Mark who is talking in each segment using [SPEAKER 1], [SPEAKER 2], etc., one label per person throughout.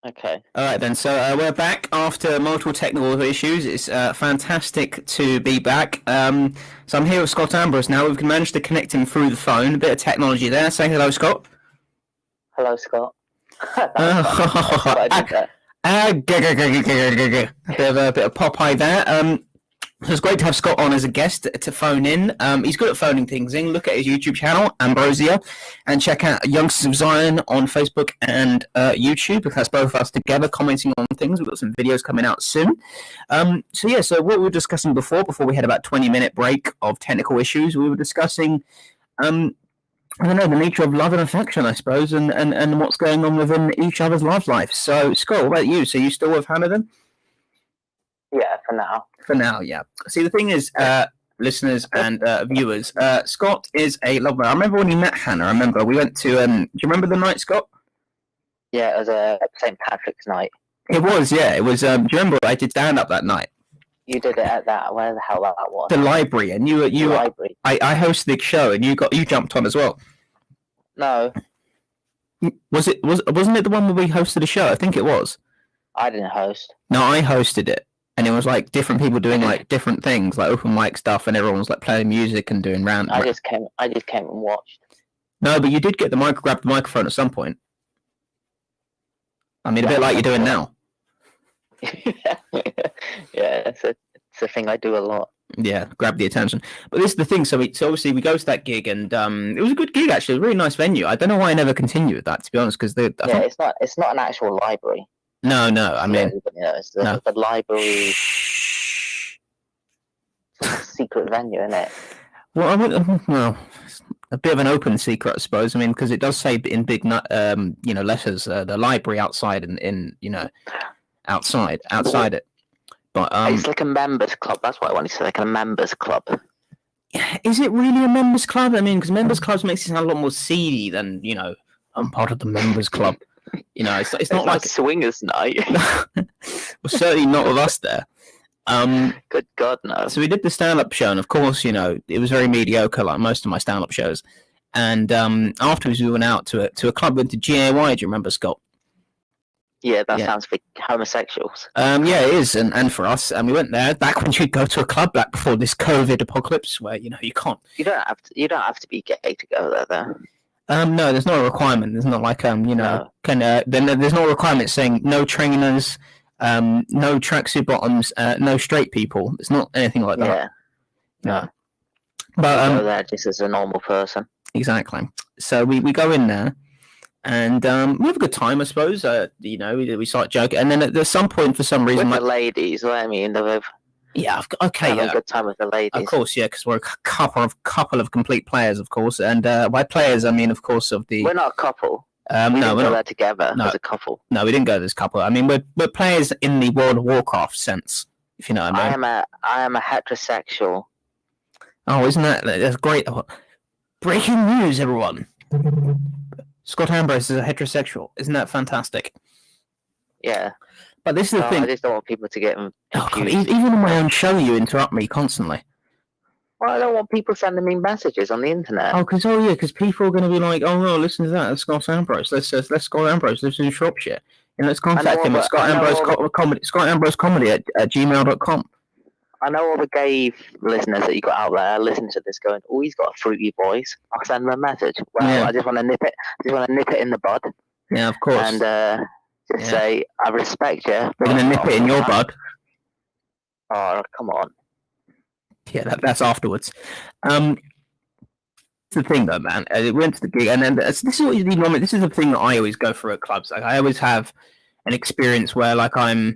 [SPEAKER 1] Okay.
[SPEAKER 2] All right, then. So we're back after multiple technical issues. It's fantastic to be back. So I'm here with Scott Ambrose now. We've managed to connect him through the phone. A bit of technology there. Say hello, Scott.
[SPEAKER 1] Hello, Scott. A
[SPEAKER 2] bit of Popeye there. So it's great to have Scott on as a guest to phone in. He's good at phoning things in. Look at his YouTube channel, Ambrosia, and check out Youngsters of Zion on Facebook and YouTube, because that's both of us together commenting on things. We've got some videos coming out soon. So what we were discussing before we had about 20-minute break of technical issues, we were discussing, I don't know, the nature of love and affection, I suppose, and what's going on within each other's love life. So, Scott, what about you? So you still with Hamilton?
[SPEAKER 1] Yeah, for now.
[SPEAKER 2] For now, yeah. See, the thing is, listeners and viewers, Scott is a lover. I remember when you met Hannah. I remember we went to. Do you remember the night, Scott?
[SPEAKER 1] Yeah, it was a St. Patrick's night.
[SPEAKER 2] It was, yeah. It was. Do you remember I did stand up that night?
[SPEAKER 1] You did it at that. Where the hell that was?
[SPEAKER 2] The library, and you.
[SPEAKER 1] The library.
[SPEAKER 2] I hosted the show, and you jumped on as well.
[SPEAKER 1] No.
[SPEAKER 2] Wasn't it the one where we hosted the show? I think it was.
[SPEAKER 1] I didn't host.
[SPEAKER 2] No, I hosted it. And it was like different people doing like different things, like open mic stuff, and everyone was like playing music and doing round.
[SPEAKER 1] I just came and watched.
[SPEAKER 2] No, but you did get grab the microphone at some point. I mean, a bit like you're doing now.
[SPEAKER 1] Yeah, it's a thing I do a lot.
[SPEAKER 2] Yeah, grab the attention. But this is the thing. So obviously we go to that gig, and it was a good gig actually. It was a really nice venue. I don't know why I never continued with that, to be honest, because
[SPEAKER 1] it's not an actual library.
[SPEAKER 2] No. I mean,
[SPEAKER 1] it's the library. Secret venue, isn't it?
[SPEAKER 2] Well, a bit of an open secret, I suppose. I mean, because it does say in big, letters, the library outside, in outside it. But
[SPEAKER 1] it's like a members club. That's what I wanted to say, like a members club.
[SPEAKER 2] Is it really a members club? I mean, because members clubs makes it sound a lot more seedy than I'm part of the members club. It's not like
[SPEAKER 1] swingers night.
[SPEAKER 2] Well, certainly not with us there.
[SPEAKER 1] Good God, no.
[SPEAKER 2] So we did the stand-up show, and of course, it was very mediocre, like most of my stand-up shows. And afterwards, we went out to a club, went to GAY. Do you remember, Scott?
[SPEAKER 1] Yeah, that sounds for homosexuals.
[SPEAKER 2] Yeah, it is, and for us, and we went there back when you'd go to a club back before this COVID apocalypse, where you can't.
[SPEAKER 1] You don't have to be gay to go there, though.
[SPEAKER 2] No, there's not a requirement. There's not like
[SPEAKER 1] No.
[SPEAKER 2] there's no requirement saying no trainers, no tracksuit bottoms, no straight people. It's not anything like that.
[SPEAKER 1] Yeah. No.
[SPEAKER 2] But
[SPEAKER 1] go there just as a normal person.
[SPEAKER 2] Exactly. So we go in there, and we have a good time, I suppose. We start joking, and then at some point, for some reason,
[SPEAKER 1] with the ladies, I mean,
[SPEAKER 2] yeah, okay,
[SPEAKER 1] have a good time with the ladies.
[SPEAKER 2] Of course, yeah, because we're a couple of complete players, of course, and by players I mean, of course,
[SPEAKER 1] we're not a couple.
[SPEAKER 2] No, we're not
[SPEAKER 1] there together as a couple.
[SPEAKER 2] No, we didn't go as a couple. I mean, we're players in the World of Warcraft sense, if you know what I mean.
[SPEAKER 1] I am a heterosexual.
[SPEAKER 2] Oh, isn't that's great? Breaking news, everyone! Scott Ambrose is a heterosexual. Isn't that fantastic?
[SPEAKER 1] Yeah.
[SPEAKER 2] But this is the thing.
[SPEAKER 1] I just don't want people to get confused.
[SPEAKER 2] Oh, God, even on my own show, you interrupt me constantly.
[SPEAKER 1] Well, I don't want people sending me messages on the internet.
[SPEAKER 2] Because people are going to be like, oh no, listen to that. That's Scott Ambrose. Let's Scott Ambrose lives in Shropshire, and let's contact him at Scott Ambrose Comedy at gmail.com.
[SPEAKER 1] I know all the gay listeners that you got out there listen to this going, oh, he's got a fruity voice. I'll send them a message. Well, yeah. I just want to nip it. In the bud.
[SPEAKER 2] Yeah, of course.
[SPEAKER 1] And say, I respect you.
[SPEAKER 2] We're going to nip it in your bud.
[SPEAKER 1] Oh, come on.
[SPEAKER 2] Yeah, that's afterwards. It's the thing, though, man. We went to the gig, and then this is what you need. This is the thing that I always go through at clubs. Like, I always have an experience where, like, I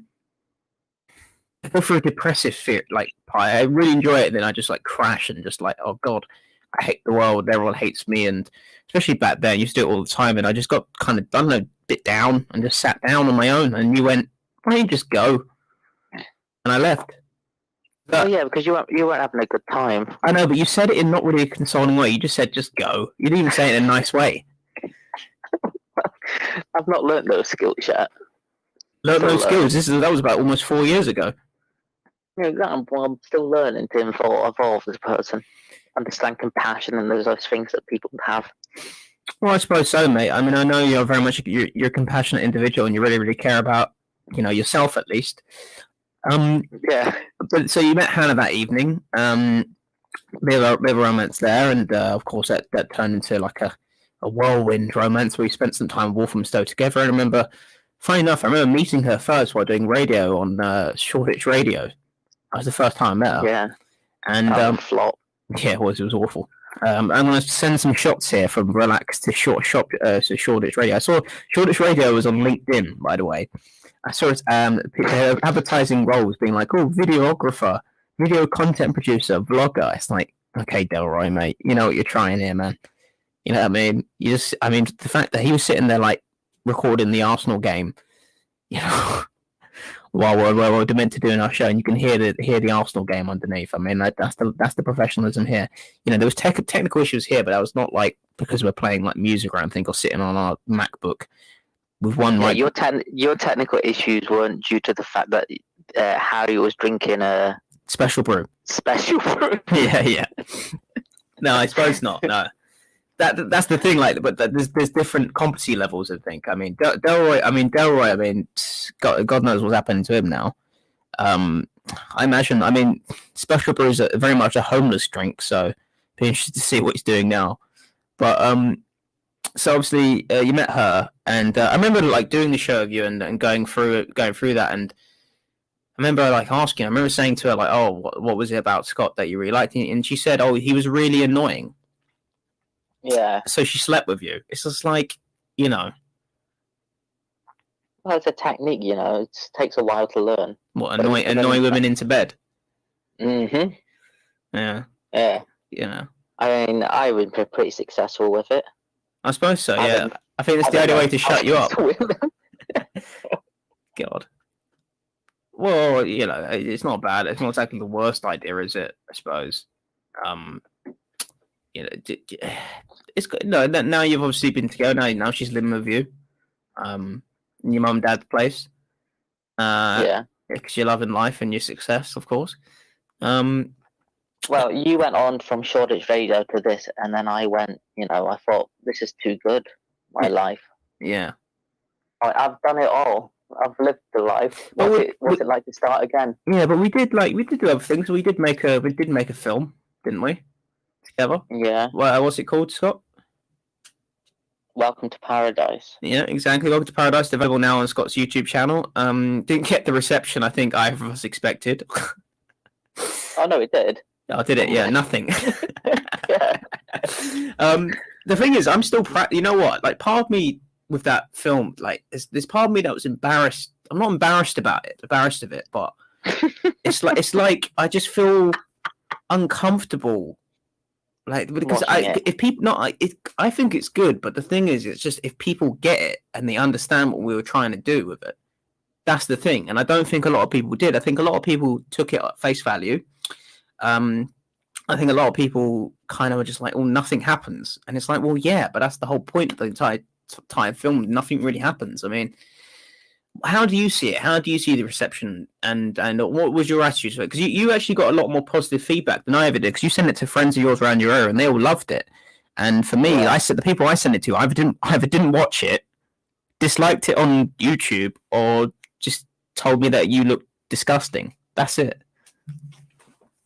[SPEAKER 2] go through a depressive fear. Like, I really enjoy it, and then I just like crash and just like, oh God, I hate the world. Everyone hates me, and especially back then, I used to do it all the time, and I just got kind of done a bit down and just sat down on my own. And you went, why don't you just go? And I left.
[SPEAKER 1] But, yeah, because you weren't having a good time.
[SPEAKER 2] I know, but you said it in not really a consoling way. You just said, just go. You didn't even say it in a nice way.
[SPEAKER 1] I've not learnt those skills yet.
[SPEAKER 2] Learned those skills? That was about almost 4 years ago.
[SPEAKER 1] Yeah, exactly. Well, I'm still learning to evolve as a person. Understand compassion and those things that people have.
[SPEAKER 2] Well, I suppose so, mate. I mean, I know you're very much you're a compassionate individual, and you really, really care about yourself at least.
[SPEAKER 1] Yeah.
[SPEAKER 2] But so you met Hannah that evening. Bit of a romance there, and of course that turned into like a whirlwind romance where we spent some time in Walthamstow together. I remember, funny enough, I remember meeting her first while doing radio on Shoreditch Radio. That was the first time I met her.
[SPEAKER 1] Yeah.
[SPEAKER 2] And
[SPEAKER 1] flop.
[SPEAKER 2] yeah, it was awful. I'm going to send some shots here from Relaks to Shoreditch Radio. I saw Shoreditch Radio was on LinkedIn, by the way. I saw it advertising roles being like, oh, videographer, video content producer, vlogger. It's like, okay, Delroy, mate, you know what you're trying here, man. You know what I mean? The fact that he was sitting there like recording the Arsenal game, while we're meant to doing our show, and you can hear the Arsenal game underneath. I mean, that's the professionalism here. There was technical issues here, but that was not like because we're playing like music or anything or sitting on our MacBook with one mic.
[SPEAKER 1] Your technical issues weren't due to the fact that Harry was drinking a
[SPEAKER 2] special brew. Yeah. No, I suppose not. No. That's the thing, like, but there's different competency levels, I think. I mean, Delroy, God knows what's happening to him now. I imagine, Special Brew is very much a homeless drink, so be interested to see what he's doing now. But so obviously you met her, and I remember like doing the show of you and going through that, and I remember like asking, I remember saying to her like, oh, what was it about Scott that you really liked? And she said, oh, he was really annoying.
[SPEAKER 1] Yeah.
[SPEAKER 2] So she slept with you. It's just like,
[SPEAKER 1] Well, it's a technique, It takes a while to learn.
[SPEAKER 2] What, annoy women into bed?
[SPEAKER 1] Mm-hmm.
[SPEAKER 2] Yeah.
[SPEAKER 1] Yeah. I would be pretty successful with it.
[SPEAKER 2] I suppose so, yeah. I think it's the only way to shut you up. God. Well, it's not bad. It's not exactly the worst idea, is it? I suppose. It's good. No, now you've obviously been together. Now she's living with you, in your mum and dad's place. Yeah, because you're loving life and your success, of course.
[SPEAKER 1] Well, you went on from Shoreditch Radio to this, and then I went. I thought this is too good. My life.
[SPEAKER 2] Yeah.
[SPEAKER 1] I've done it all. I've lived the life. What's it like to start again?
[SPEAKER 2] Yeah, but we did do other things. We did make a film, didn't we? Together.
[SPEAKER 1] Yeah.
[SPEAKER 2] Well, what's it called, Scott?
[SPEAKER 1] Welcome to Paradise.
[SPEAKER 2] Yeah, exactly. Welcome to Paradise. Available now on Scott's YouTube channel. Didn't get the reception I think either of us expected.
[SPEAKER 1] Oh no, it did.
[SPEAKER 2] Oh, did it? Yeah, nothing.
[SPEAKER 1] Yeah.
[SPEAKER 2] The thing is, I'm still you know what? Like, part of me with that film, like, there's part of me that was embarrassed. I'm not embarrassed about it, embarrassed of it, but it's like I just feel uncomfortable. Like, because I think it's good, but the thing is, it's just if people get it and they understand what we were trying to do with it, that's the thing. And I don't think a lot of people did. I think a lot of people took it at face value. I think a lot of people kind of were just like, "Oh, nothing happens," and it's like, "Well, yeah, but that's the whole point of the entire film. Nothing really happens." I mean, how do you see it? How do you see the reception? And what was your attitude to it? Because you actually got a lot more positive feedback than I ever did. Because you sent it to friends of yours around your area, and they all loved it. And for me, I said the people I sent it to either didn't watch it, disliked it on YouTube, or just told me that you look disgusting. That's it.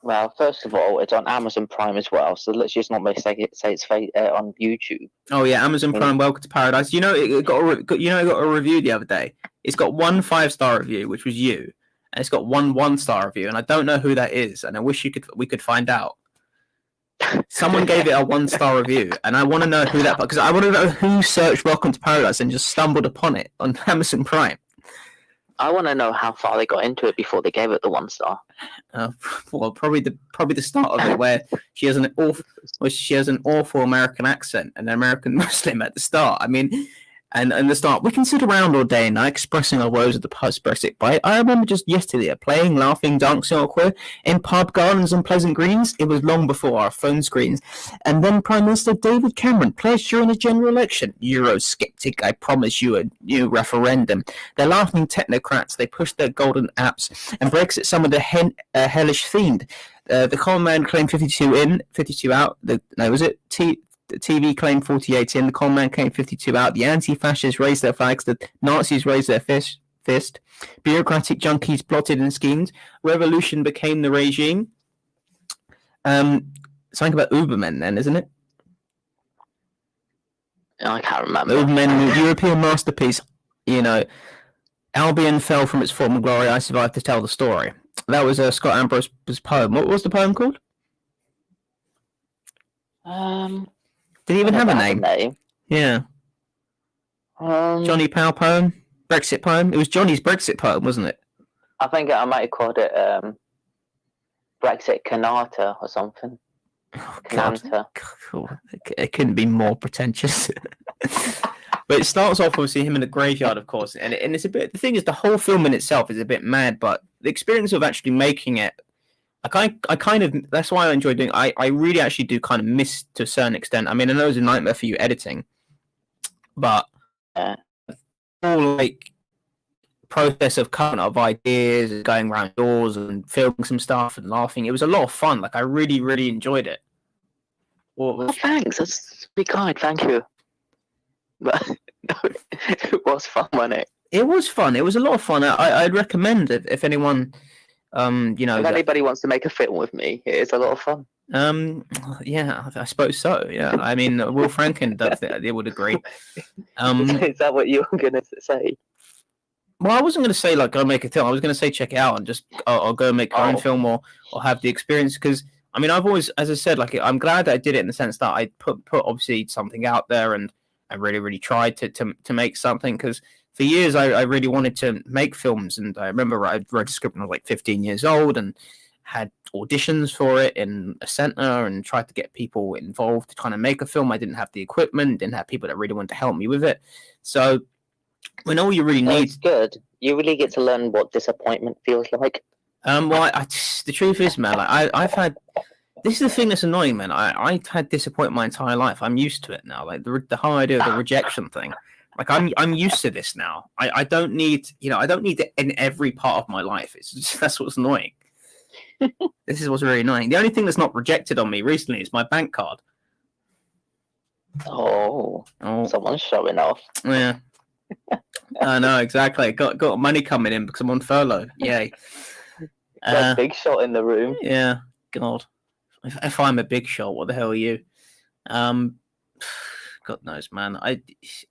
[SPEAKER 1] Well, first of all, it's on Amazon Prime as well, so let's just not say it's on YouTube.
[SPEAKER 2] Oh yeah, Amazon Prime. Welcome to Paradise. It got a review the other day. It's got 1 5-star review, which was you, and it's got 1 1-star review, and I don't know who that is, and I wish we could find out. Someone gave it a 1-star review, and I want to know who that, because I want to know who searched Welcome to Paradise and just stumbled upon it on Amazon Prime.
[SPEAKER 1] I want to know how far they got into it before they gave it the 1 star.
[SPEAKER 2] Well, probably the start of it, where she has an awful American accent, an American Muslim at the start. I mean, and the start, we can sit around all day and night expressing our woes at the post-Brexit bite. I remember just yesterday playing, laughing, dancing or queer in pub gardens and Pleasant Greens. It was long before our phone screens. And then Prime Minister David Cameron pledged during the general election. Eurosceptic, I promise you a new referendum. They're laughing technocrats. They push their golden apps. And Brexit summoned a hellish fiend. The common man claimed 52 in, 52 out. The TV claimed 48 in. The con man claimed 52 out. The anti-fascists raised their flags. The Nazis raised their fist. Bureaucratic junkies plotted and schemed. Revolution became the regime. Something about Ubermen then, isn't it?
[SPEAKER 1] I can't remember.
[SPEAKER 2] Ubermen, European masterpiece. You know, Albion fell from its former glory. I survived to tell the story. That was Scott Ambrose's poem. What was the poem called? Did he even have a name? Yeah. Johnny Powell poem? Brexit poem? It was Johnny's Brexit poem, wasn't it?
[SPEAKER 1] I think I might have called it Brexit Canata or something.
[SPEAKER 2] Oh,
[SPEAKER 1] Cananta.
[SPEAKER 2] It couldn't be more pretentious. But it starts off obviously him in the graveyard, of course, and it's a bit. The thing is, the whole film in itself is a bit mad, but the experience of actually making it, I kind of. That's why I enjoy doing. I really actually do kind of miss to a certain extent. I mean, I know it's a nightmare for you editing, but all like process of coming up of ideas and going around doors and filming some stuff and laughing. It was a lot of fun. Like I really, really enjoyed it.
[SPEAKER 1] Well, thanks. That's be kind. Thank you. But no, it was fun, wasn't it?
[SPEAKER 2] It was fun. It was a lot of fun. I'd recommend it if anyone, you know,
[SPEAKER 1] if anybody wants to make a film with me, it's a lot of fun.
[SPEAKER 2] Yeah, I suppose so. Yeah, I mean, Will Franken does it. They would agree.
[SPEAKER 1] Is that what you were gonna say?
[SPEAKER 2] Well, I wasn't going to say like go make a film. I was going to say check it out and just I'll go make my own film or have the experience because I mean I've always, as I said, like I'm glad that I did it in the sense that I put obviously something out there and I really tried to make something because for years I really wanted to make films and I remember I wrote a script when I was like 15 years old and had auditions for it in a center and tried to get people involved to kind of make a film. I didn't have the equipment, didn't have people that really wanted to help me with it, so. When all you really need,
[SPEAKER 1] it's good. You really get to learn what disappointment feels like.
[SPEAKER 2] Well, the truth is, man, like I've had. This is the thing that's annoying, man. I've had disappointment my entire life. I'm used to it now. Like the whole idea of the rejection thing. Like I'm used to this now. I don't need, I don't need it in every part of my life. It's just, that's what's annoying. This is what's really annoying. The only thing that's not rejected on me recently is my bank card.
[SPEAKER 1] Oh, someone's showing off.
[SPEAKER 2] Yeah. I know exactly. Got money coming in because I'm on furlough. Yay!
[SPEAKER 1] Big shot in the room.
[SPEAKER 2] Yeah. God, if I'm a big shot, what the hell are you? God knows, man. I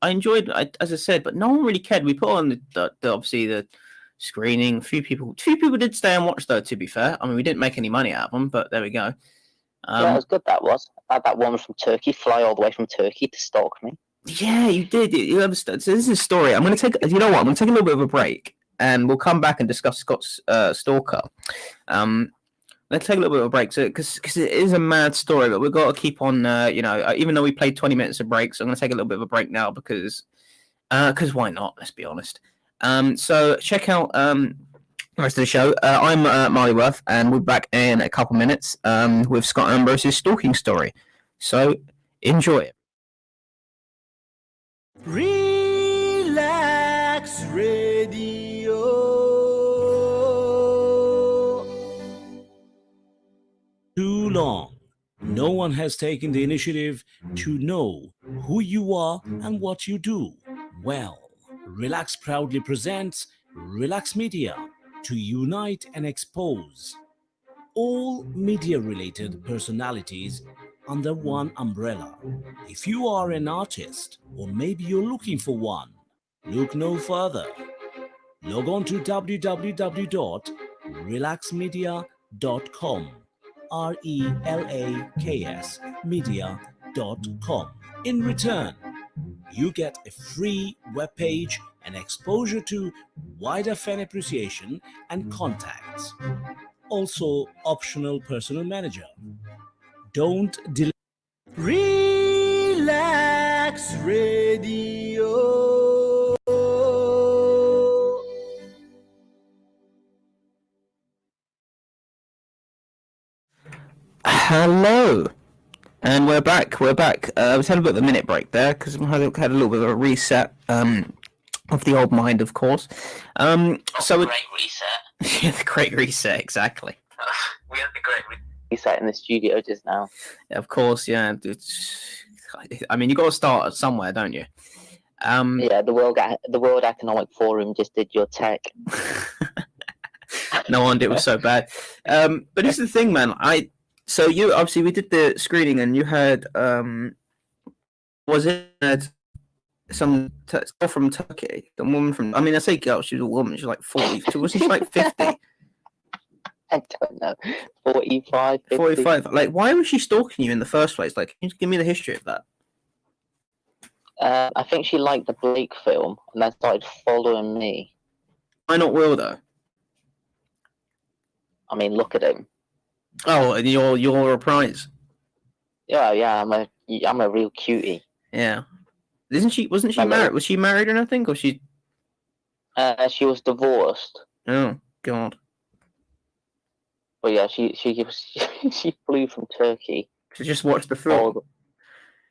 [SPEAKER 2] enjoyed, as I said, but no one really cared. We put on the obviously the screening. A few people did stay and watch though. To be fair, I mean we didn't make any money out of them, but there we go.
[SPEAKER 1] Yeah, it was good. That was. I had that one from Turkey fly all the way from Turkey to stalk me.
[SPEAKER 2] Yeah, you did. You understand. So this is a story. I'm going to take. You know what? I'm going to take a little bit of a break, and we'll come back and discuss Scott's stalker. Let's take a little bit of a break, so because it is a mad story, but we've got to keep on. Even though we played 20 minutes of breaks, I'm going to take a little bit of a break now because why not? Let's be honest. So check out the rest of the show. I'm Marley Worth, and we're back in a couple minutes with Scott Ambrose's stalking story. So enjoy it.
[SPEAKER 3] Relaks Radio. Too long. No one has taken the initiative to know who you are and what you do. Well, Relaks proudly presents Relaks Media to unite and expose all media-related personalities under one umbrella. If you are an artist, or maybe you're looking for one, look no further. Log on to www.relaksmedia.com, RELAKS media.com. In return, you get a free webpage and exposure to wider fan appreciation and contacts. Also, optional personal manager. Don't delay. Relaks Radio.
[SPEAKER 2] Hello, and we're back. We had a bit of a minute break there because we had a little bit of a reset of the old mind, of course.
[SPEAKER 1] The great reset.
[SPEAKER 2] Yeah, the great reset, exactly.
[SPEAKER 1] We had the great reset in the studio just now.
[SPEAKER 2] Of course, yeah. I mean, you got to start somewhere, don't you?
[SPEAKER 1] Yeah, the World Economic Forum just did your tech.
[SPEAKER 2] No wonder it was so bad. But it's the thing, man. So you obviously we did the screening, and you heard was it some girl from Turkey? The woman from, I mean, I say girl, she was a woman. She's like 40. Wasn't she like 50?
[SPEAKER 1] I don't know, 45, 50.
[SPEAKER 2] 45. Like, why was she stalking you in the first place? Like, can you give me the history of that?
[SPEAKER 1] I think she liked the Blake film and then started following me.
[SPEAKER 2] Why not Will though?
[SPEAKER 1] I mean, look at him.
[SPEAKER 2] Oh, and you're a prize.
[SPEAKER 1] Yeah, I'm a real cutie.
[SPEAKER 2] Yeah. Wasn't she married? Was she married or nothing? Or she
[SPEAKER 1] was divorced.
[SPEAKER 2] Oh God.
[SPEAKER 1] But yeah, she flew from Turkey.
[SPEAKER 2] To just watch the film.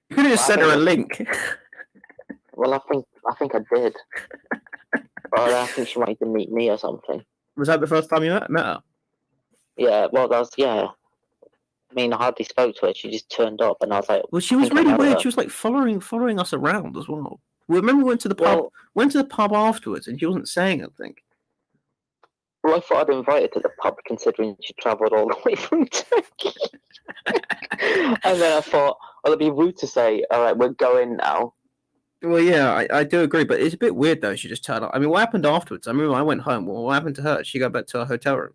[SPEAKER 2] You could have just sent her a link.
[SPEAKER 1] Well, I think I did. But I think she wanted to meet me or something.
[SPEAKER 2] Was that the first time you met her?
[SPEAKER 1] Yeah, well, yeah. I mean, I hardly spoke to her. She just turned up, and I was like,
[SPEAKER 2] well, she was really weird. She was like following us around as well. Remember, we went to the pub. Went to the pub afterwards, and she wasn't saying anything.
[SPEAKER 1] Well, I thought I'd invite her to the pub, considering she travelled all the way from Turkey. And then I thought, well, it'd be rude to say, all right, we're going now.
[SPEAKER 2] Well, yeah, I do agree, but it's a bit weird though. She just turned up. I mean, what happened afterwards? I remember I went home. Well, what happened to her? She got back to her hotel room.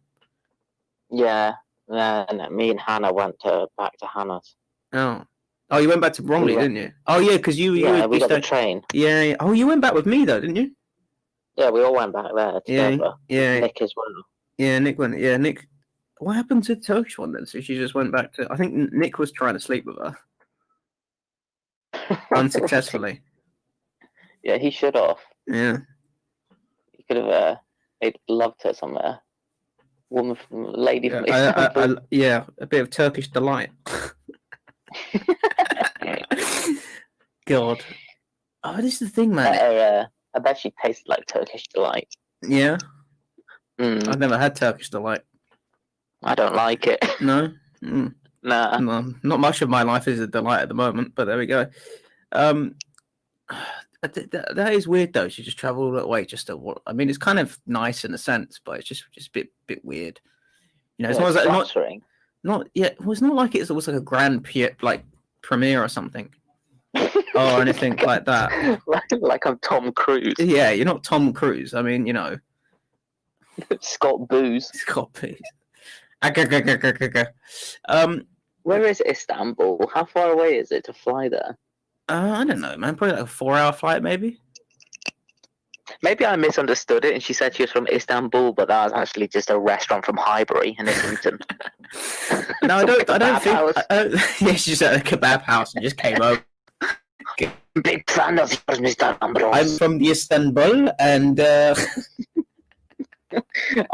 [SPEAKER 1] Yeah, and me and Hannah went back to Hannah's.
[SPEAKER 2] Oh, you went back to Bromley, didn't you? Oh, yeah, because you
[SPEAKER 1] we got the train.
[SPEAKER 2] Yeah. Oh, you went back with me though, didn't you?
[SPEAKER 1] Yeah, we all went back there together.
[SPEAKER 2] Yeah.
[SPEAKER 1] Nick as well.
[SPEAKER 2] Yeah, Nick went. Yeah, Nick. What happened to the Turkish one then? So she just went back to. I think Nick was trying to sleep with her unsuccessfully.
[SPEAKER 1] Yeah, he should have.
[SPEAKER 2] Yeah.
[SPEAKER 1] He could have made love to somewhere. Lady from Istanbul.
[SPEAKER 2] Yeah, a bit of Turkish delight. God. Oh, this is the thing, man.
[SPEAKER 1] I bet she tasted like Turkish delight.
[SPEAKER 2] Yeah? I've never had Turkish delight.
[SPEAKER 1] I don't like it.
[SPEAKER 2] No?
[SPEAKER 1] Nah.
[SPEAKER 2] No, not much of my life is a delight at the moment, but there we go. That is weird though. She just travelled all that way just to. I mean, it's kind of nice in a sense, but it's just a bit weird. You know, it's not yeah. Well, it's not like it was like a grand premiere or something, or anything like that.
[SPEAKER 1] like I'm Tom Cruise.
[SPEAKER 2] Yeah, you're not Tom Cruise. I mean, you know,
[SPEAKER 1] Scott Booze. Where is Istanbul? How far away is it to fly there?
[SPEAKER 2] I don't know, man. Probably like a 4-hour flight, maybe.
[SPEAKER 1] Maybe I misunderstood it, and she said she was from Istanbul, but that was actually just a restaurant from Highbury in Islington.
[SPEAKER 2] No, I don't think. Yeah, she's at a kebab house and just came over.
[SPEAKER 1] Big fan of yours, Mr. Ambrose.
[SPEAKER 2] I'm from Istanbul, and.
[SPEAKER 1] I'm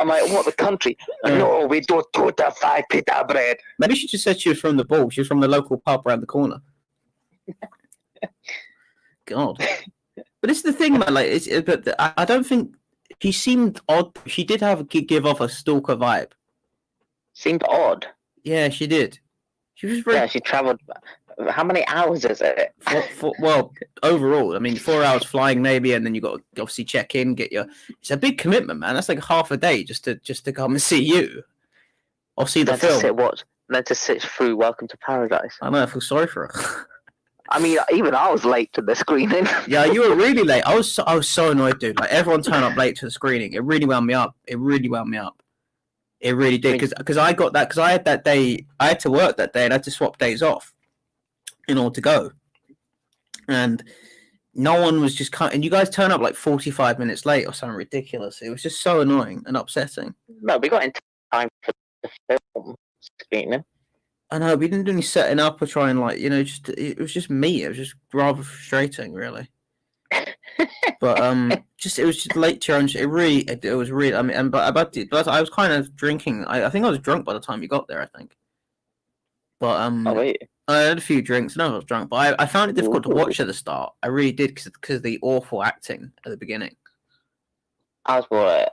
[SPEAKER 1] like, what, the country? No, we do 2 to 5 pita bread.
[SPEAKER 2] Maybe she just said she was from the ball. She was from the local pub around the corner. God, but it's the thing, man. Like, but I don't think she seemed odd. She did give off a stalker vibe.
[SPEAKER 1] Seemed odd.
[SPEAKER 2] Yeah, she did. She was very.
[SPEAKER 1] Yeah, she travelled. How many hours is it?
[SPEAKER 2] Well, overall, I mean, 4 hours flying maybe, and then you got to obviously check in, get your. It's a big commitment, man. That's like half a day just to come and see you, or see the film.
[SPEAKER 1] Then to sit through Welcome to Paradise.
[SPEAKER 2] I know. I feel sorry for her.
[SPEAKER 1] I mean, even I was late to the screening.
[SPEAKER 2] Yeah, you were really late. I was so annoyed, dude. Like, everyone turned up late to the screening. It really wound me up. It really did. Because I got that, because I had that day, I had to work that day and I had to swap days off in order to go. And no one was just and you guys turn up like 45 minutes late or something ridiculous. It was just so annoying and upsetting.
[SPEAKER 1] No, we got in time for the film screening.
[SPEAKER 2] I know, we didn't do any setting up or trying, like, you know, it was just me. It was just rather frustrating, really. But it was just late to it was really. I mean, but I was kind of drinking. I think I was drunk by the time you got there, I think. But
[SPEAKER 1] oh, wait.
[SPEAKER 2] I had a few drinks and I was drunk, but I found it difficult to watch at the start. I really did because of the awful acting at the beginning.
[SPEAKER 1] I was more.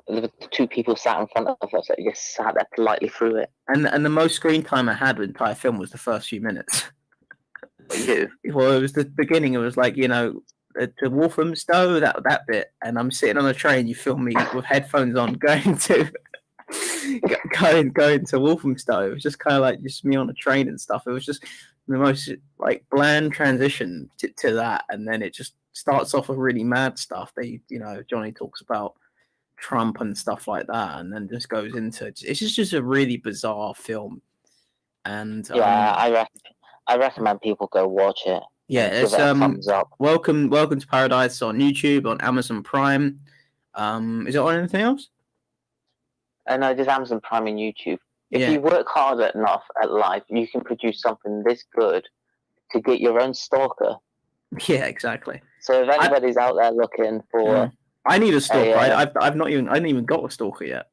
[SPEAKER 1] There were 2 people sat in front of us that just sat there politely through it.
[SPEAKER 2] And the most screen time I had with the entire film was the first few minutes.
[SPEAKER 1] You.
[SPEAKER 2] Well, it was the beginning. It was like, to Walthamstow, that bit, and I'm sitting on a train. You film me with headphones on, going to going to Walthamstow. It was just kind of like just me on a train and stuff. It was just the most like bland transition to that, and then it just starts off with really mad stuff. Johnny talks about Trump and stuff like that, and then just goes into it's just a really bizarre film. And
[SPEAKER 1] I recommend people go watch it.
[SPEAKER 2] Yeah, it's
[SPEAKER 1] give it a thumbs up.
[SPEAKER 2] Welcome to Paradise on YouTube, on Amazon Prime. Is it on anything else?
[SPEAKER 1] No, just Amazon Prime and YouTube. If
[SPEAKER 2] Yeah.
[SPEAKER 1] you work hard enough at life, you can produce something this good to get your own stalker.
[SPEAKER 2] Yeah, exactly.
[SPEAKER 1] So if anybody's out there looking for,
[SPEAKER 2] I need a stalker. I've not even got a stalker yet.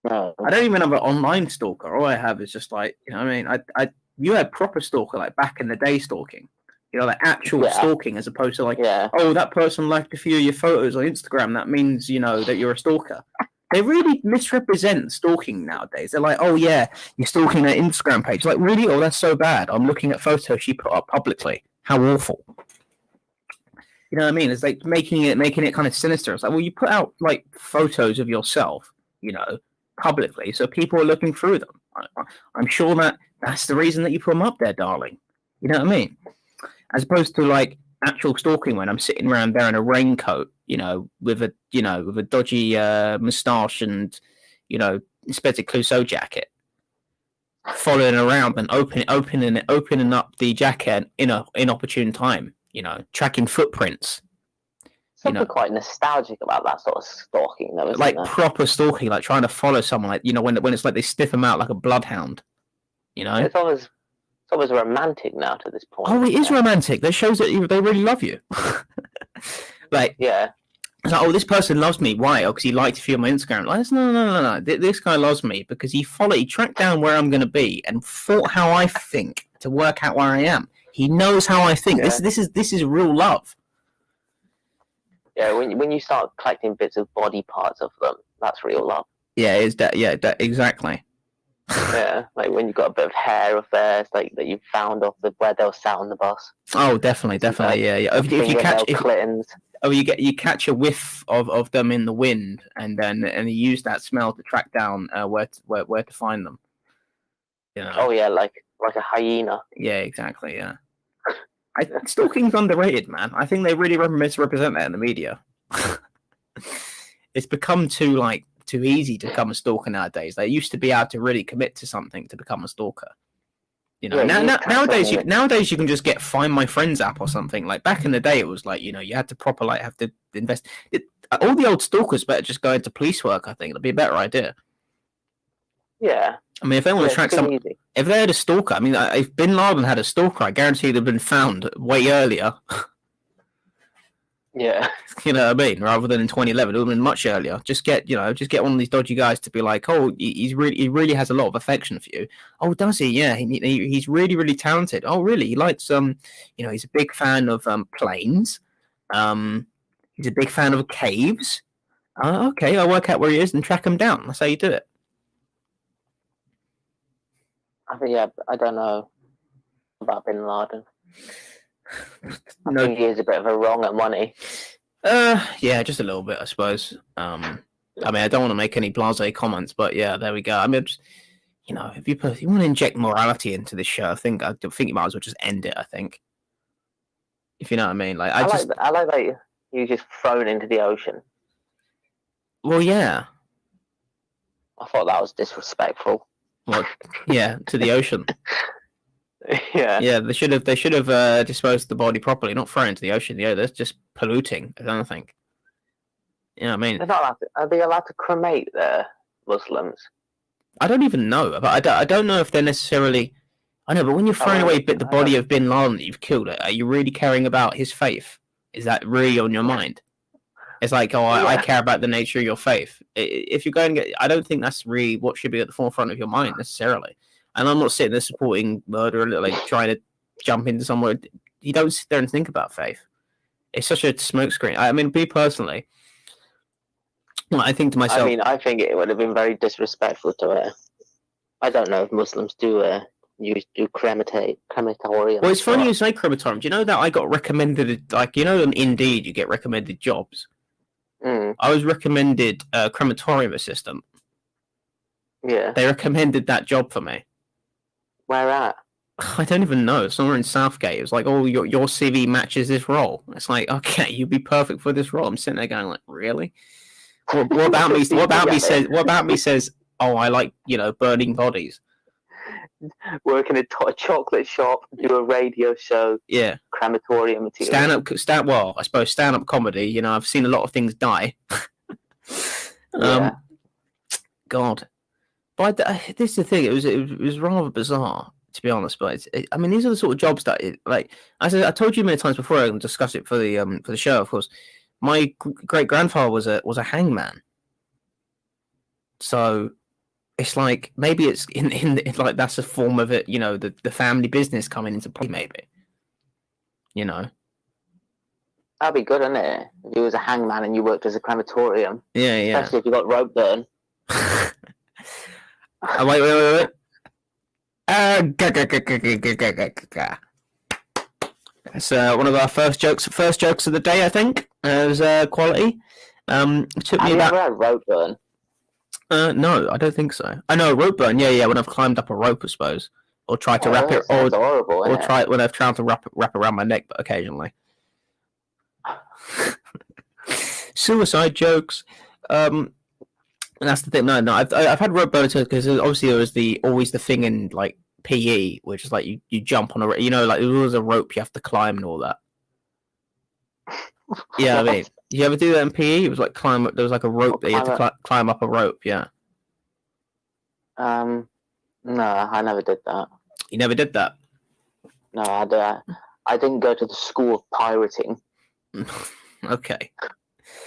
[SPEAKER 1] No,
[SPEAKER 2] I don't even have an online stalker. All I have is just like, you had proper stalker like back in the day stalking. Like actual stalking, as opposed to like, oh, that person liked a few of your photos on Instagram. That means, that you're a stalker. They really misrepresent stalking nowadays. They're like, oh, yeah, you're stalking their Instagram page. Like, really? Oh, that's so bad. I'm looking at photos she put up publicly. How awful. You know what I mean? It's like making it kind of sinister. It's like, well, you put out, like, photos of yourself, publicly, so people are looking through them. I'm sure that's the reason that you put them up there, darling. You know what I mean? As opposed to, like, actual stalking when I'm sitting around there in a raincoat, with a dodgy moustache and, Inspector Clouseau jacket, following around and opening up the jacket in an inopportune time, tracking footprints.
[SPEAKER 1] something quite nostalgic about that sort of stalking, though, isn't
[SPEAKER 2] like
[SPEAKER 1] there?
[SPEAKER 2] proper stalking, like trying to follow someone, like when it's like they sniff them out like a bloodhound,
[SPEAKER 1] It's always romantic now to this point.
[SPEAKER 2] Oh, it is romantic. That shows that they really love you. Like,
[SPEAKER 1] yeah.
[SPEAKER 2] It's like, oh, this person loves me. Why? Oh, because he liked a few of my Instagram. Like, no. This guy loves me because he tracked down where I'm going to be and thought how I think to work out where I am. He knows how I think.
[SPEAKER 1] Yeah.
[SPEAKER 2] This is real love.
[SPEAKER 1] Yeah, when you start collecting bits of body parts of them, that's real love.
[SPEAKER 2] Yeah, exactly.
[SPEAKER 1] Yeah, like when you've got a bit of hair of theirs, like that you found off where they'll sat on the bus.
[SPEAKER 2] Oh, definitely, yeah. If you catch a whiff of them in the wind, and you use that smell to track down where to find them.
[SPEAKER 1] Oh yeah, like a hyena.
[SPEAKER 2] Yeah, exactly. Yeah. Stalking's underrated, man. I think they really misrepresent that in the media. It's become too easy to become a stalker nowadays. They used to be able to really commit to something to become a stalker. Nowadays you can just get Find My Friends app or something. Like back in the day, it was like you had to have to invest. All the old stalkers better just go into police work. I think it'd be a better idea.
[SPEAKER 1] Yeah.
[SPEAKER 2] I mean, if they want to track someone, if they had a stalker, I mean, if Bin Laden had a stalker, I guarantee they'd have been found way earlier.
[SPEAKER 1] Yeah.
[SPEAKER 2] You know what I mean? Rather than in 2011, it would have been much earlier. Just get one of these dodgy guys to be like, oh, he really has a lot of affection for you. Oh, does he? Yeah, he's really, really talented. Oh, really? He likes he's a big fan of planes. He's a big fan of caves. Okay, I'll work out where he is and track him down. That's how you do it.
[SPEAKER 1] I don't know about Bin Laden. I think he is a bit of a wrong at money.
[SPEAKER 2] Yeah, just a little bit, I suppose. I mean, I don't want to make any blasé comments, but yeah, there we go. I mean, if you want to inject morality into this show, I think you might as well just end it. I think, if you know what I mean. Like, I
[SPEAKER 1] like that you just thrown into the ocean.
[SPEAKER 2] Well, yeah.
[SPEAKER 1] I thought that was disrespectful.
[SPEAKER 2] What? Yeah, to the ocean.
[SPEAKER 1] Yeah.
[SPEAKER 2] Yeah, they should have disposed the body properly, not thrown into the ocean. Yeah, that's just polluting. I don't think. You know what I mean?
[SPEAKER 1] They're not allowed to, are they allowed to cremate their Muslims?
[SPEAKER 2] I don't even know, but I don't know if they're necessarily. I know, but when you're throwing away the body of Bin Laden that you've killed, are you really caring about his faith? Is that really on your mind? It's like, I care about the nature of your faith. If you're going to get, I don't think that's really what should be at the forefront of your mind necessarily. And I'm not sitting there supporting murder, like trying to jump into somewhere. You don't sit there and think about faith. It's such a smokescreen. I mean, me personally, I think to myself.
[SPEAKER 1] I mean, I think it would have been very disrespectful to her. I don't know if Muslims do You do crematorium.
[SPEAKER 2] Well, it's funny you say crematorium. Do you know that I got recommended, like, you know, on Indeed, you get recommended jobs?
[SPEAKER 1] Mm,
[SPEAKER 2] I was recommended a crematorium assistant.
[SPEAKER 1] yeah.
[SPEAKER 2] They recommended that job for me.
[SPEAKER 1] Where at?
[SPEAKER 2] I don't even know. Somewhere in Southgate. It was like, oh, your CV matches this role. It's like, okay, you'd be perfect for this role. I'm sitting there going, like, really? What about me? What about me says? What about me says? Oh, I like, you know, burning bodies.
[SPEAKER 1] Work in a chocolate shop, do a radio show,
[SPEAKER 2] Yeah.
[SPEAKER 1] crematorium material.
[SPEAKER 2] Well, I suppose stand-up comedy. You know, I've seen a lot of things die.
[SPEAKER 1] Yeah.
[SPEAKER 2] God. But this is the thing. It was rather bizarre, to be honest. But I mean, these are the sort of jobs that, like, as I told you many times before, I can discuss it for the show. Of course, my great grandfather was a hangman. So it's like maybe it's in like that's a form of it. You know, the family business coming into play. Maybe. You know.
[SPEAKER 1] That'd be good, wouldn't it? If you was a hangman and you worked as a crematorium.
[SPEAKER 2] Yeah.
[SPEAKER 1] Especially if you got rope burn.
[SPEAKER 2] Oh, wait. That's one of our first jokes of the day, I think. It was quality. It took me
[SPEAKER 1] Have you
[SPEAKER 2] about.
[SPEAKER 1] ever had rope burn?
[SPEAKER 2] No, I don't think so. I know rope burn. Yeah. When I've climbed up a rope, I suppose, or tried to wrap it,
[SPEAKER 1] That's horrible,
[SPEAKER 2] or try when I've tried to wrap around my neck, but occasionally. Suicide jokes. And that's the thing. No, I've had rope burn because obviously there was always the thing in like PE, which is like you jump on a, you know, like there was a rope you have to climb and all that. Yeah, I mean, did you ever do that in PE? It was like climb up. There was like a rope that you had to climb up a rope. Yeah.
[SPEAKER 1] No, I never did that.
[SPEAKER 2] You never did that.
[SPEAKER 1] No, I didn't go to the school of pirating.
[SPEAKER 2] Okay.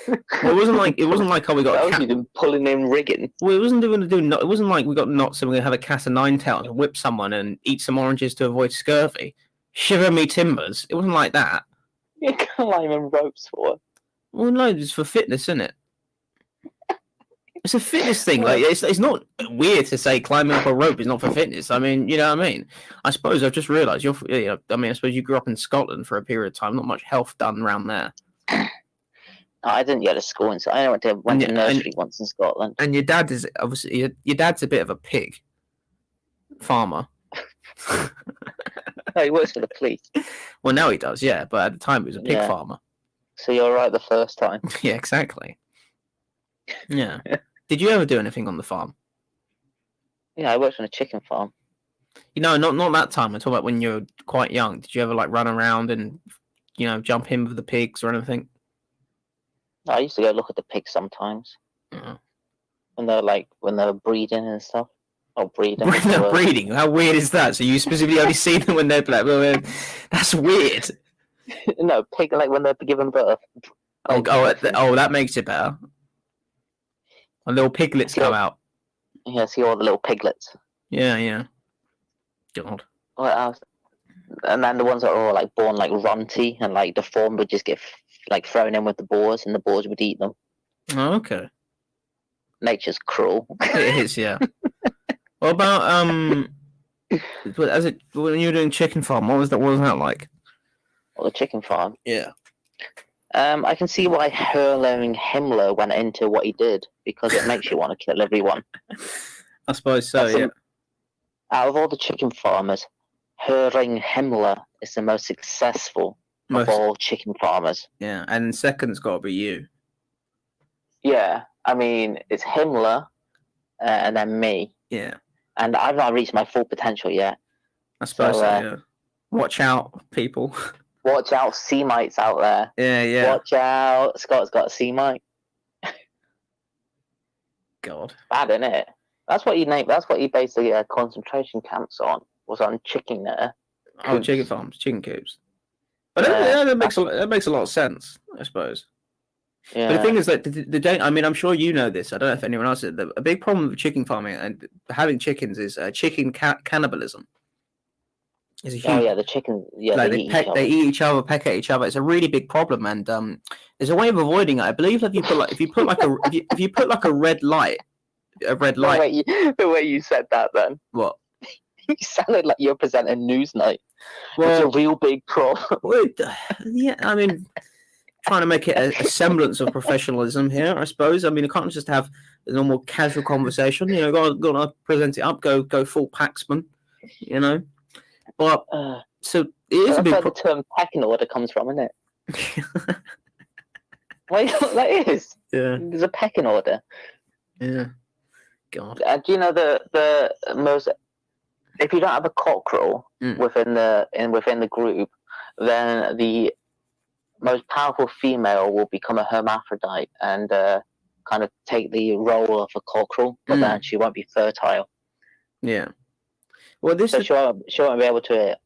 [SPEAKER 2] Well, it wasn't like how we got.
[SPEAKER 1] That was you pulling in rigging.
[SPEAKER 2] Well, it wasn't it wasn't like we got knots and we're gonna have a cat of nine tails and whip someone and eat some oranges to avoid scurvy. Shiver me timbers. It wasn't like that.
[SPEAKER 1] You're climbing ropes for.
[SPEAKER 2] Well, no, it's for fitness, isn't it? It's a fitness thing. Like it's not weird to say climbing up a rope is not for fitness. I mean, you know what I mean? I suppose I've just realised I suppose you grew up in Scotland for a period of time. Not much health done around there.
[SPEAKER 1] No, I didn't go to school, and so I went to nursery once in Scotland.
[SPEAKER 2] And your dad is obviously your dad's a bit of a pig farmer.
[SPEAKER 1] No, he works for the police.
[SPEAKER 2] Well, now he does, yeah. But at the time, he was a pig farmer.
[SPEAKER 1] So you're right the first time.
[SPEAKER 2] Yeah, exactly. Yeah. Did you ever do anything on the farm?
[SPEAKER 1] Yeah, I worked on a chicken farm.
[SPEAKER 2] You know, not that time. I'm talking about when you were quite young. Did you ever like run around and, you know, jump in with the pigs or anything?
[SPEAKER 1] I used to go look at the pigs sometimes.
[SPEAKER 2] Yeah.
[SPEAKER 1] When they're breeding and stuff. Oh, breeding.
[SPEAKER 2] When they're breeding? How weird is that? So you specifically only see them when they're black? That's weird.
[SPEAKER 1] No, pig, like when they're giving birth.
[SPEAKER 2] That makes it better. When little piglets come out.
[SPEAKER 1] Yeah, see all the little piglets.
[SPEAKER 2] Yeah. God.
[SPEAKER 1] What else? And then the ones that are all like born like runty and like deformed would just get like thrown in with the boars, and the boars would eat them.
[SPEAKER 2] Oh, okay.
[SPEAKER 1] Nature's cruel.
[SPEAKER 2] It is, yeah. What about when you were doing chicken farm? What was that like?
[SPEAKER 1] Well, the chicken farm.
[SPEAKER 2] Yeah.
[SPEAKER 1] I can see why Hurling Himmler went into what he did, because it makes you want to kill everyone.
[SPEAKER 2] I suppose so. Yeah.
[SPEAKER 1] Out of all the chicken farmers, Hurling Himmler is the most successful of all chicken farmers.
[SPEAKER 2] Yeah, and second's got to be you.
[SPEAKER 1] Yeah, I mean, it's Himmler and then me.
[SPEAKER 2] Yeah.
[SPEAKER 1] And I've not reached my full potential yet.
[SPEAKER 2] I suppose so, yeah. Watch out, people.
[SPEAKER 1] Watch out, Semites out there.
[SPEAKER 2] Yeah.
[SPEAKER 1] Watch out, Scott's got a Semite.
[SPEAKER 2] God.
[SPEAKER 1] Bad, isn't it? That's what you based the concentration camps on, was on chicken there.
[SPEAKER 2] Oh, chicken farms, chicken coops. But that makes a lot of sense, I suppose.
[SPEAKER 1] Yeah.
[SPEAKER 2] But the thing is that the day, I mean, I'm sure you know this. I don't know if anyone else did. A big problem with chicken farming and having chickens is chicken cannibalism. Is a huge,
[SPEAKER 1] the chicken. Yeah,
[SPEAKER 2] like they eat each other, peck at each other. It's a really big problem, and there's a way of avoiding it. I believe if you put like a red light.
[SPEAKER 1] The way you said that, then.
[SPEAKER 2] What?
[SPEAKER 1] You sounded like you're presenting Newsnight.
[SPEAKER 2] Well,
[SPEAKER 1] it's a real big problem.
[SPEAKER 2] yeah, I mean, trying to make it a semblance of professionalism here, I suppose. I mean, I can't just have a normal casual conversation. You know, got to present it up, go full Paxman. You know, but so it is a big.
[SPEAKER 1] That's where the term pecking order comes from, isn't it? Well, that is.
[SPEAKER 2] Yeah.
[SPEAKER 1] There's a pecking order.
[SPEAKER 2] Yeah. God.
[SPEAKER 1] Do you know the most? If you don't have a cockerel within the group, then the most powerful female will become a hermaphrodite and kind of take the role of a cockerel, but then she won't be fertile.
[SPEAKER 2] Yeah. Well, this is...
[SPEAKER 1] she won't be able to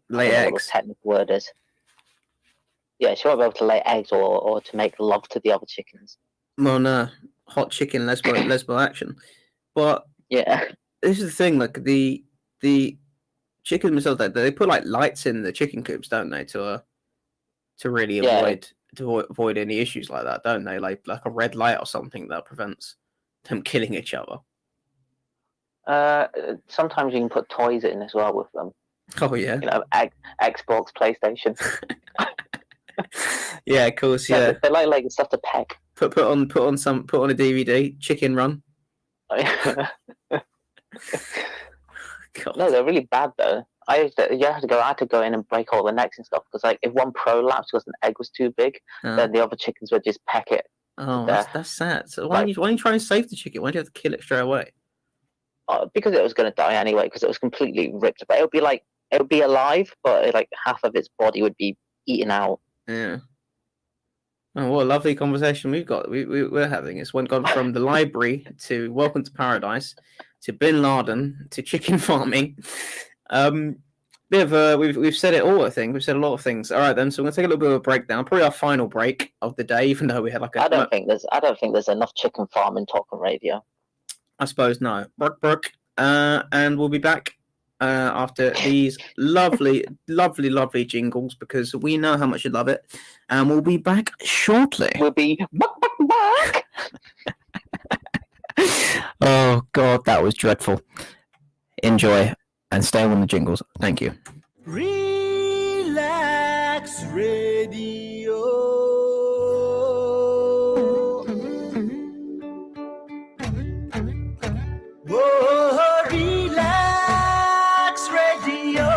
[SPEAKER 2] lay eggs.
[SPEAKER 1] What the technical word is. Yeah, she won't be able to lay eggs or to make love to the other chickens.
[SPEAKER 2] Well, no, hot chicken lesbo action. But
[SPEAKER 1] yeah,
[SPEAKER 2] this is the thing. Like the chicken themselves, they put like lights in the chicken coops, don't they, to really avoid any issues like that, don't they? Like a red light or something that prevents them killing each other.
[SPEAKER 1] Sometimes you can put toys in as well with them.
[SPEAKER 2] Oh yeah,
[SPEAKER 1] you know, Xbox, PlayStation.
[SPEAKER 2] Yeah, of course. Yeah,
[SPEAKER 1] they like stuff to peck.
[SPEAKER 2] Put on a DVD. Chicken Run.
[SPEAKER 1] No, they're really bad though. I had to go in and break all the necks and stuff because like if one prolapsed because an egg was too big, then the other chickens would just peck it.
[SPEAKER 2] Oh, that's sad. So why don't you try and save the chicken? Why do you have to kill it straight away?
[SPEAKER 1] Because it was going to die anyway. Because it was completely ripped apart. It would be alive, but like half of its body would be eaten out.
[SPEAKER 2] Yeah. Oh, what a lovely conversation we've got. We're having. It's gone from the library to Welcome to Paradise to Bin Laden to chicken farming. We've said it all. I think we've said a lot of things. All right, then. So we're gonna take a little bit of a breakdown. Probably our final break of the day, even though we had like a.
[SPEAKER 1] I don't think there's enough chicken farming talk on radio.
[SPEAKER 2] I suppose no. Brooke. And we'll be back after these lovely jingles because we know how much you love it, and we'll be back shortly.
[SPEAKER 1] We'll be back.
[SPEAKER 2] Oh God, that was dreadful. Enjoy and stay on the jingles. Thank you.
[SPEAKER 4] Relax Radio. Whoa, Relax Radio.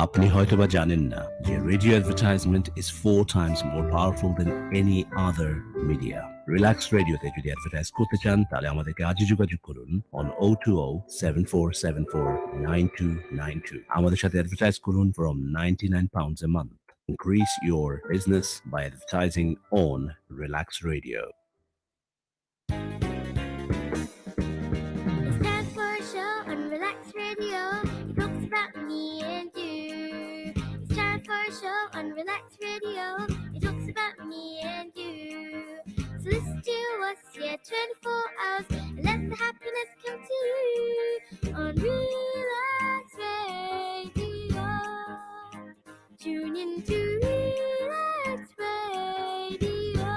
[SPEAKER 3] আপনি হয়তোবা জানেন না যে radio advertisement is 4 times more powerful than any other media. Relax রেডিওতে যদি advertise করতে চান তাহলে আমাদেরকে আজই যোগাযোগ করুন on 020-7474-9292 আমাদের সাথে অ্যাডভার্টাইজ করুন from £99 a month. Increase your business by advertising on Relax Radio.
[SPEAKER 5] It's time for a show on Relax Radio. It talks about me and you. It's time for a show on Relax Radio. It talks about me and you. So listen to us, 24 hours, and let the happiness come to you on Relax Radio. Tune in to Relax Radio.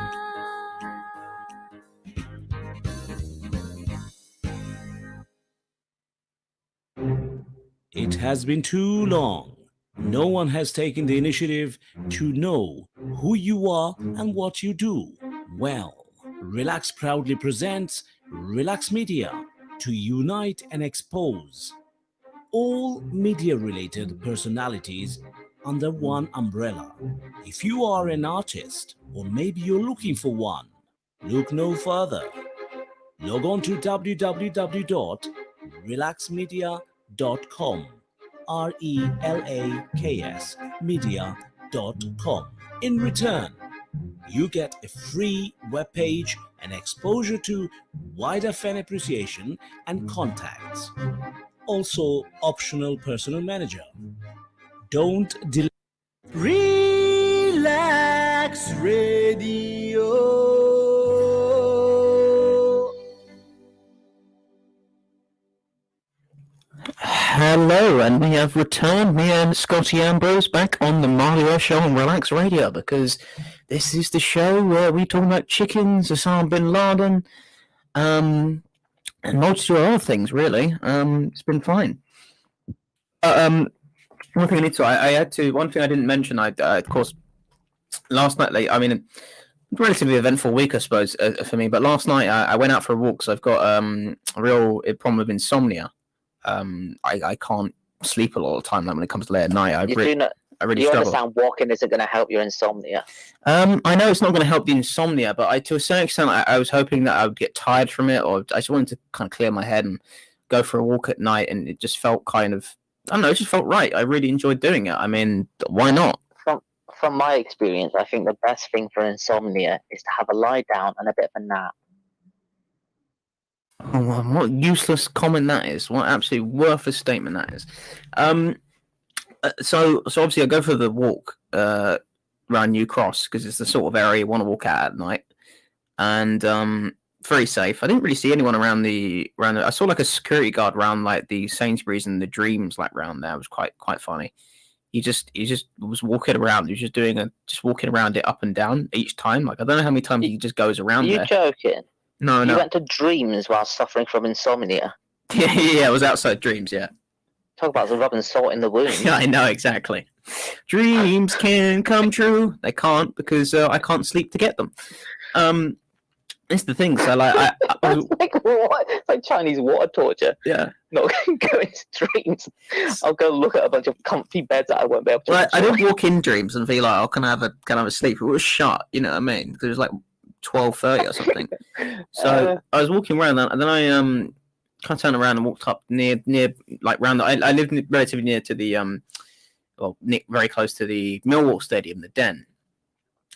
[SPEAKER 3] It has been too long. No one has taken the initiative to know who you are and what you do. Well, Relax proudly presents Relax Media to unite and expose all media-related personalities under one umbrella. If you are an artist or maybe you're looking for one, look no further. Log on to www.relaksmedia.com. RELAKS media.com. In return, you get a free webpage and exposure to wider fan appreciation and contacts. Also, optional personal manager. Don't delay.
[SPEAKER 4] Relax Radio.
[SPEAKER 2] Hello, and we have returned, me and Scotty Ambrose, back on the Marley Worth Show on Relaksradio, because this is the show where we talk about chickens, Osama bin Laden, and multitude of other things, really. It's been fine. One thing I need to, I had to, one thing I didn't mention, of course, last night, relatively eventful week, I suppose, for me, but last night I went out for a walk, so I've got a real problem with insomnia. I can't sleep a lot of the time. Like when it comes to late at night, I really
[SPEAKER 1] you
[SPEAKER 2] struggle.
[SPEAKER 1] understand walking isn't going to help your insomnia?
[SPEAKER 2] I know it's not going to help the insomnia, but to a certain extent, I was hoping that I would get tired from it, or I just wanted to kind of clear my head and go for a walk at night, and it just felt kind of, I don't know, it just felt right. I really enjoyed doing it. I mean, why not?
[SPEAKER 1] From my experience, I think the best thing for insomnia is to have a lie down and a bit of a nap.
[SPEAKER 2] Oh, well, what useless comment that is! What absolutely worthless statement that is. So obviously I go for the walk around New Cross because it's the sort of area you want to walk at night, and very safe. I didn't really see anyone around the. I saw like a security guard around like the Sainsbury's and the Dreams, like round there. It was quite funny. He just was walking around. He was just walking around it up and down each time. Like I don't know how many times he just goes around there.
[SPEAKER 1] Are you joking?
[SPEAKER 2] No.
[SPEAKER 1] You went to Dreams while suffering from insomnia.
[SPEAKER 2] Yeah, it was outside Dreams, yeah.
[SPEAKER 1] Talk about rubbing salt in the wound.
[SPEAKER 2] Yeah, I know, exactly. Dreams can come true. They can't because I can't sleep to get them. It's the thing. So like,
[SPEAKER 1] it's like what? It's like Chinese water torture.
[SPEAKER 2] Yeah.
[SPEAKER 1] Not going to Dreams. I'll go look at a bunch of comfy beds that I won't be able to.
[SPEAKER 2] Well, I didn't walk in Dreams and feel like, oh, can I have a sleep? It was shut. You know what I mean? Because it was like 12:30 or something. So I was walking around, and then I kind of turned around and walked up near like round. I lived relatively near to the very close to the Millwall Stadium, the Den.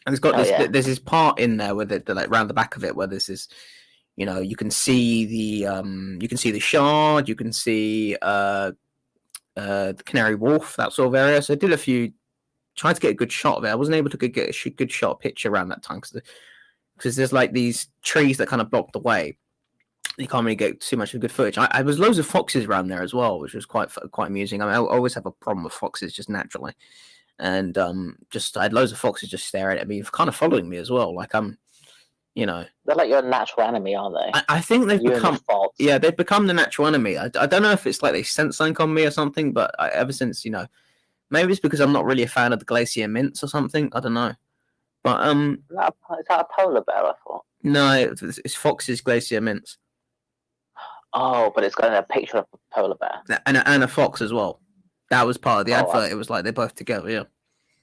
[SPEAKER 2] And it's got there's this part in there where the like round the back of it where there's this, you know, you can see the Shard, you can see the Canary Wharf, that sort of area. So I did tried to get a good shot of it. I wasn't able to get a good shot picture around that time because there's like these trees that kind of block the way. You can't really get too much of good footage. I was loads of foxes around there as well, which was quite amusing. I mean, I always have a problem with foxes just naturally. And I had loads of foxes just staring at me, kind of following me as well. Like you know, they're
[SPEAKER 1] like your natural enemy, aren't they?
[SPEAKER 2] I think they've become. Yeah, they've become the natural enemy. I don't know if it's like they sense something on me or something, but ever since, you know, maybe it's because I'm not really a fan of the glacier mints or something. I don't know, but is that
[SPEAKER 1] a polar bear? I thought.
[SPEAKER 2] No, it's foxes glacier mints.
[SPEAKER 1] Oh, but it's got a picture of a polar bear
[SPEAKER 2] and a fox as well. That was part of the advert. It was like they're both together, yeah.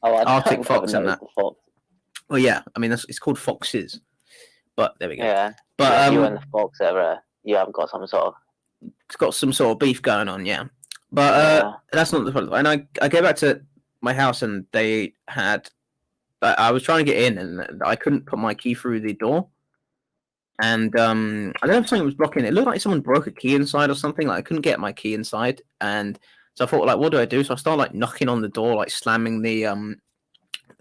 [SPEAKER 1] Oh,
[SPEAKER 2] Arctic fox and that. Well, yeah. I mean, it's called foxes. But there we go.
[SPEAKER 1] Yeah.
[SPEAKER 2] But
[SPEAKER 1] you and the fox you haven't got some sort of.
[SPEAKER 2] It's got some sort of beef going on, yeah. But that's not the problem. And I go back to my house, and they had. I was trying to get in, and I couldn't put my key through the door. And I don't know if something was blocking it. It looked like someone broke a key inside or something. Like I couldn't get my key inside, and so I thought, like, what do I do? So I started like knocking on the door, like slamming the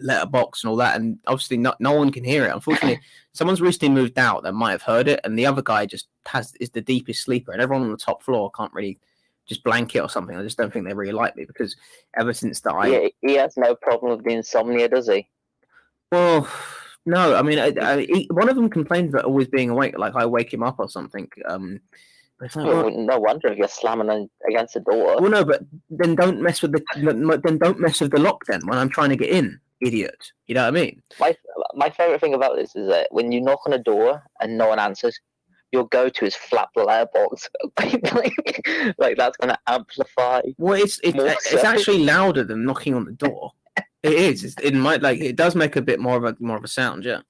[SPEAKER 2] letterbox and all that. And obviously, no one can hear it. Unfortunately, someone's recently moved out that might have heard it, and the other guy is the deepest sleeper, and everyone on the top floor can't really just blanket or something. I just don't think they really like me because ever since that
[SPEAKER 1] he has no problem with the insomnia, does he?
[SPEAKER 2] Well. No, I mean, one of them complains about always being awake, like I wake him up or something. It's like,
[SPEAKER 1] no wonder if you're slamming against the door.
[SPEAKER 2] Well, no, but then don't mess with the lock. Then when I'm trying to get in, idiot. You know what I mean?
[SPEAKER 1] My favorite thing about this is that when you knock on a door and no one answers, your go-to is flap the letterbox. like that's going to amplify.
[SPEAKER 2] Well, it's actually louder than knocking on the door. It is. It does make a bit more of a sound, yeah.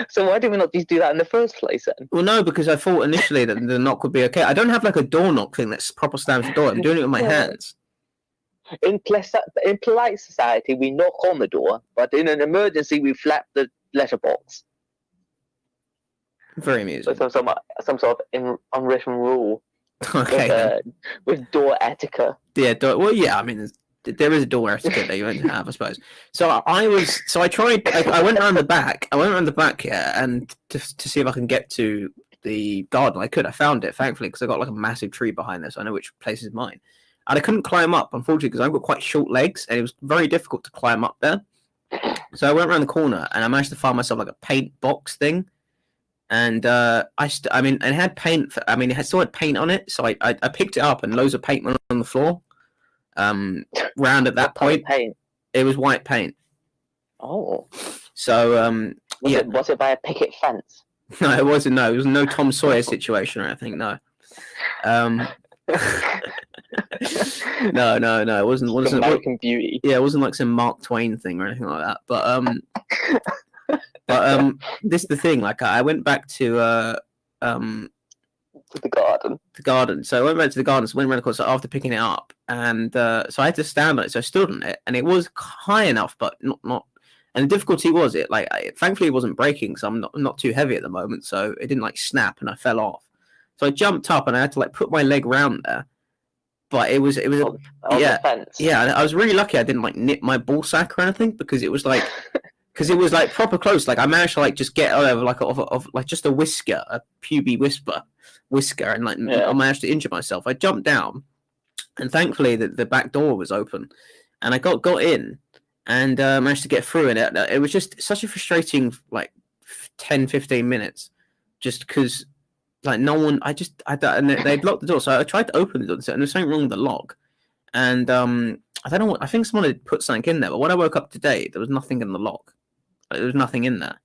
[SPEAKER 1] So why did we not just do that in the first place then?
[SPEAKER 2] Well, no, because I thought initially that the knock would be okay. I don't have like a door knock thing that's proper slams the door. I'm doing it with my hands.
[SPEAKER 1] In polite society, we knock on the door, but in an emergency, we flap the letterbox.
[SPEAKER 2] Very amusing.
[SPEAKER 1] So some sort of unwritten rule.
[SPEAKER 2] Okay.
[SPEAKER 1] With door etiquette.
[SPEAKER 2] Yeah. Well, yeah. I mean, there is a door etiquette that you won't have, I suppose. I tried. I went around the back. I went around the back here, and to see if I can get to the garden. I found it, thankfully, because I got like a massive tree behind there, so I know which place is mine. And I couldn't climb up, unfortunately, because I've got quite short legs, and it was very difficult to climb up there. So I went around the corner, and I managed to find myself like a paint box thing. And it had paint. It still had paint on it, so I picked it up, and loads of paint went on the floor. Round at that point,
[SPEAKER 1] paint?
[SPEAKER 2] It was white paint.
[SPEAKER 1] Oh,
[SPEAKER 2] so
[SPEAKER 1] was it by a picket fence?
[SPEAKER 2] No, it wasn't. No, it was no Tom Sawyer situation or anything. No. No. It wasn't
[SPEAKER 1] American Beauty.
[SPEAKER 2] Yeah, it wasn't like some Mark Twain thing or anything like that. But this is the thing. Like, I went back to
[SPEAKER 1] the garden.
[SPEAKER 2] The garden. So I went back to the garden. So I went around the corner. So after picking it up, and so I had to stand on it. So I stood on it, and it was high enough, but not. And the difficulty was thankfully it wasn't breaking, so I'm not too heavy at the moment, so it didn't like snap and I fell off. So I jumped up and I had to like put my leg round there. But it was
[SPEAKER 1] on the fence.
[SPEAKER 2] Yeah, I was really lucky I didn't like nip my ball sack or anything, because it was like proper close. Like I managed to like just get over like of like just a whisker, a pubic whisker, and like I managed to injure myself. I jumped down, and thankfully the back door was open, and I got in. And managed to get through it. It was just such a frustrating, like, 10-15 minutes, just because, like, no one. And they'd locked the door, so I tried to open the door, and there was something wrong with the lock. And I don't know what. I think someone had put something in there, but when I woke up today, there was nothing in the lock. Like, there was nothing in there.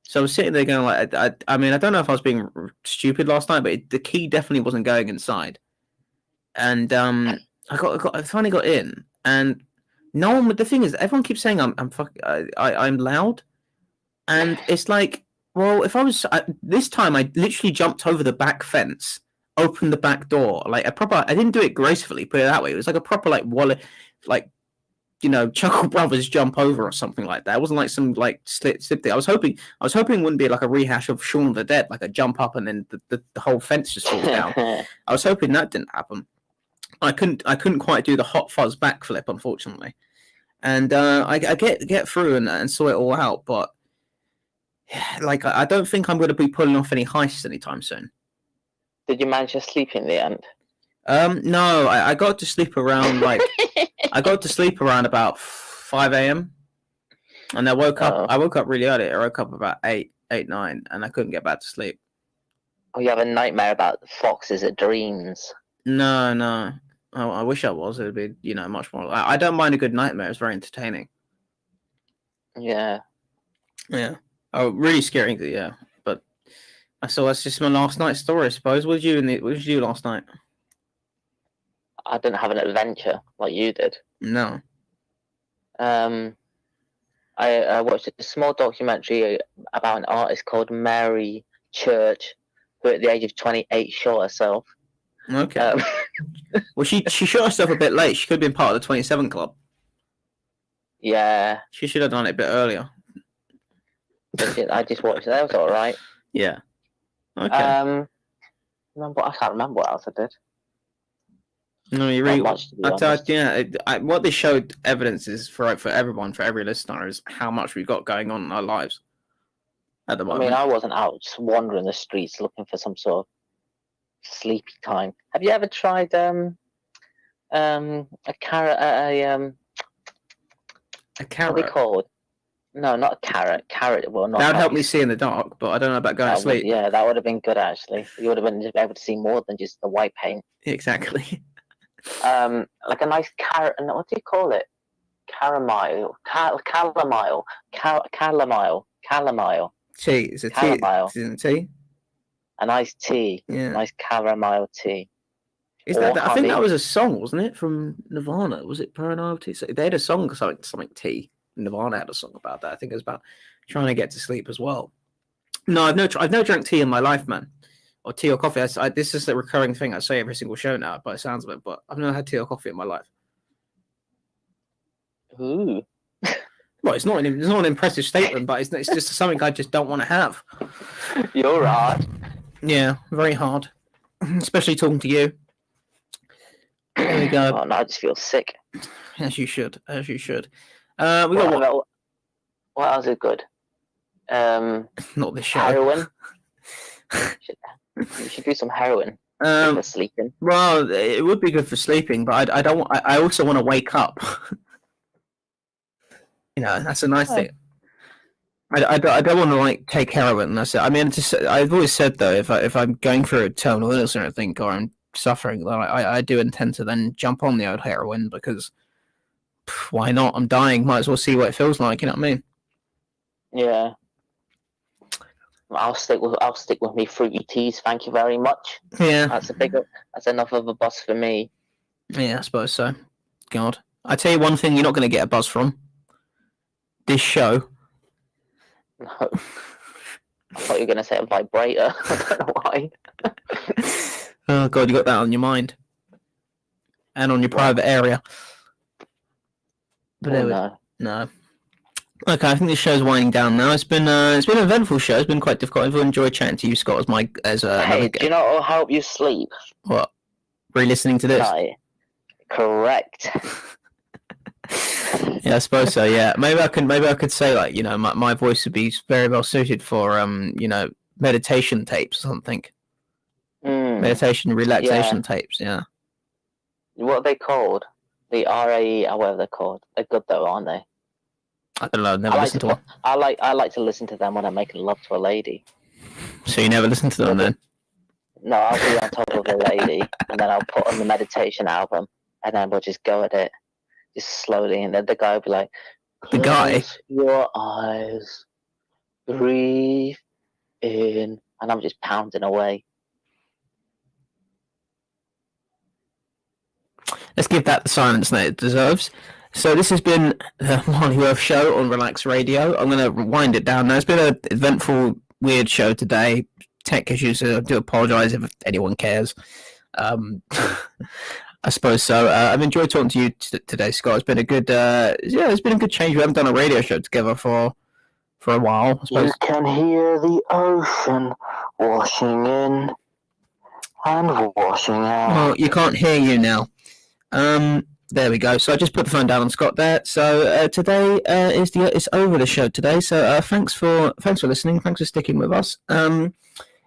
[SPEAKER 2] So I was sitting there going, like, I don't know if I was being stupid last night, but the key definitely wasn't going inside. And I finally got in, and no one. The thing is, everyone keeps saying I'm loud, and it's like, well, if I was this time, I literally jumped over the back fence, opened the back door, like a proper. I didn't do it gracefully, put it that way. It was like a proper like wallet, like Chuckle Brothers jump over or something like that. It wasn't like some like slip thing. I was hoping it wouldn't be like a rehash of Shaun of the Dead, like a jump up and then the whole fence just falls down. I was hoping that didn't happen. I couldn't quite do the hot fuzz backflip, unfortunately. And I get through and saw it all out, but like I don't think I'm going to be pulling off any heists anytime soon.
[SPEAKER 1] Did you manage to sleep in the end?
[SPEAKER 2] No, I got to sleep around about 5 a.m. and I woke up. I woke up really early. I woke up about 8, 9, and I couldn't get back to sleep.
[SPEAKER 1] Oh, you have a nightmare about foxes at dreams?
[SPEAKER 2] No. I wish I was. It would be, much more. I don't mind a good nightmare. It's very entertaining.
[SPEAKER 1] Yeah.
[SPEAKER 2] Yeah. Oh, really scary. Yeah. But that's just my last night's story, I suppose. What did you do last night?
[SPEAKER 1] I didn't have an adventure like you did.
[SPEAKER 2] No.
[SPEAKER 1] I watched a small documentary about an artist called Mary Church, who at the age of 28 shot herself.
[SPEAKER 2] Okay. Well, she shot herself a bit late. She could have been part of the 27 Club.
[SPEAKER 1] Yeah.
[SPEAKER 2] She should have done it a bit earlier.
[SPEAKER 1] I just watched it. That was all right.
[SPEAKER 2] Yeah. Okay.
[SPEAKER 1] I can't remember what else I did.
[SPEAKER 2] No, you really.
[SPEAKER 1] Not much, to be honest.
[SPEAKER 2] What they showed evidence is for everyone, for every listener, is how much we've got going on in our lives at the moment.
[SPEAKER 1] I wasn't out just wandering the streets looking for some sort of sleepy time. Have you ever tried a carrot? A carrot? What are they called? No, not a carrot. Carrot will not.
[SPEAKER 2] That would help me see in the dark, but I don't know about going to sleep.
[SPEAKER 1] Yeah, that would have been good actually. You would have been able to see more than just the white paint.
[SPEAKER 2] Exactly.
[SPEAKER 1] Like a nice carrot. And what do you call it? Calamile.
[SPEAKER 2] Tea. It's a
[SPEAKER 1] calamile.
[SPEAKER 2] Tea. Isn't it tea?
[SPEAKER 1] A nice tea.
[SPEAKER 2] Yeah.
[SPEAKER 1] Nice caramel tea.
[SPEAKER 2] Is that? I think that was a song, wasn't it, from Nirvana? Was it Paranoid Tea? So they had a song, something tea. Nirvana had a song about that. I think it was about trying to get to sleep as well. No, I've never drank tea in my life, man, or tea or coffee. This is a recurring thing I say every single show now, by the sounds of it. But I've never had tea or coffee in my life.
[SPEAKER 1] Ooh.
[SPEAKER 2] Well, it's not an impressive statement, but it's just something I just don't want to have.
[SPEAKER 1] You're hard.
[SPEAKER 2] Yeah, very hard, especially talking to you. There we go.
[SPEAKER 1] Oh, no, I just feel sick.
[SPEAKER 2] As you should.
[SPEAKER 1] What else is good?
[SPEAKER 2] Not this show.
[SPEAKER 1] Heroin. You should do some heroin for sleeping.
[SPEAKER 2] Well, it would be good for sleeping, but I don't. I also want to wake up. That's a nice thing. I don't want to like take heroin. That's it. I mean, I've always said though, if I'm going through a terminal illness or anything, or I'm suffering, I do intend to then jump on the old heroin because why not? I'm dying. Might as well see what it feels like. You know what I mean?
[SPEAKER 1] Yeah. I'll stick with me fruity teas. Thank you very much.
[SPEAKER 2] Yeah.
[SPEAKER 1] That's enough of a buzz for me.
[SPEAKER 2] Yeah, I suppose so. God, I tell you one thing, you're not going to get a buzz from this show.
[SPEAKER 1] No. I thought you were going to say a vibrator. I don't know why.
[SPEAKER 2] Oh God, you got that on your mind and on your private area. But no. Okay, I think this show's winding down now. It's been an eventful show. It's been quite difficult. I've enjoyed chatting to you, Scott,
[SPEAKER 1] Hey, do you know what'll help you sleep?
[SPEAKER 2] What? Re-listening to this?
[SPEAKER 1] Right. Correct.
[SPEAKER 2] Yeah, I suppose so. Yeah, maybe I could say like my voice would be very well suited for meditation tapes or something. Meditation relaxation tapes. Yeah.
[SPEAKER 1] What are they called? The RAE or whatever they're called. They're good though, aren't they?
[SPEAKER 2] I don't know. I've never listened to one.
[SPEAKER 1] I like to listen to them when I'm making love to a lady.
[SPEAKER 2] So you never listen to them then?
[SPEAKER 1] No, I'll be on top of a lady, and then I'll put on the meditation album, and then we'll just go at it, just slowly, and then the guy will be like,
[SPEAKER 2] "The guy,
[SPEAKER 1] close your eyes, breathe in," and I'm just pounding away.
[SPEAKER 2] Let's give that the silence that it deserves. So this has been the Marley Worth Show on Relax Radio. I'm going to wind it down now. It's been an eventful, weird show today. Tech issues, so I do apologise if anyone cares. I suppose so. I've enjoyed talking to you today, Scott. It's been a good, it's been a good change. We haven't done a radio show together for a while. I suppose.
[SPEAKER 1] You can hear the ocean washing in and washing out.
[SPEAKER 2] Well, you can't hear you now. There we go. So I just put the phone down on Scott there. So today it's over the show today. So thanks for listening. Thanks for sticking with us.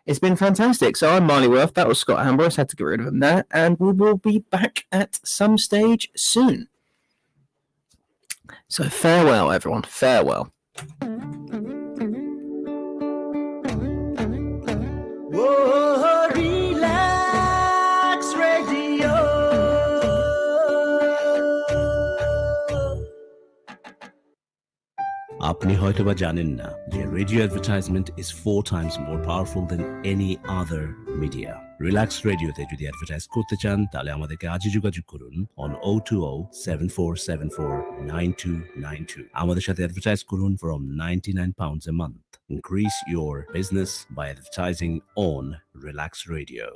[SPEAKER 2] It's been fantastic. So I'm Marley Worth. That was Scott Ambrose. Had to get rid of him there, and we will be back at some stage soon. So farewell, everyone. Farewell.
[SPEAKER 4] Whoa, Relax Radio.
[SPEAKER 3] আপনি হয়তোবা জানেন না যে radio advertisement is 4 times more powerful than any other media. Relax রেডিওতে যদি advertise করতে চান তাহলে আমাদেরকে আজই যোগাযোগ করুন on 020-7474-9292. আমাদের সাথে অ্যাডভার্টাইজ করুন from £99 a month. Increase your business by advertising on Relax Radio.